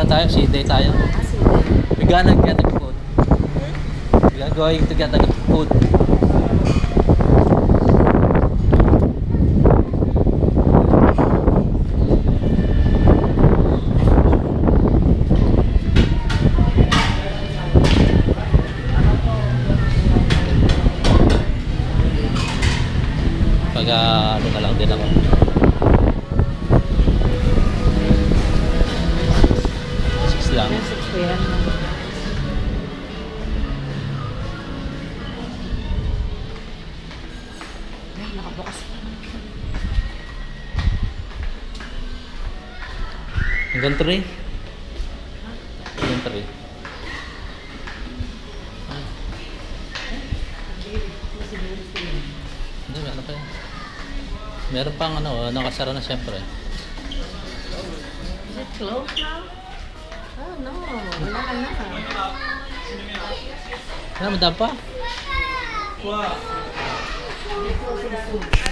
ano tayo, C-day tayo. We're gonna get the food. We are going to get the food. Pag ano na lang din ako. Lang. Nakabukas. Hanggang 3? Hanggang 3. Hindi, ano pa yun? Meron pang ano, nakasara na siyempre. Is it closed now? Oh no, wala na. Ano, madam pa?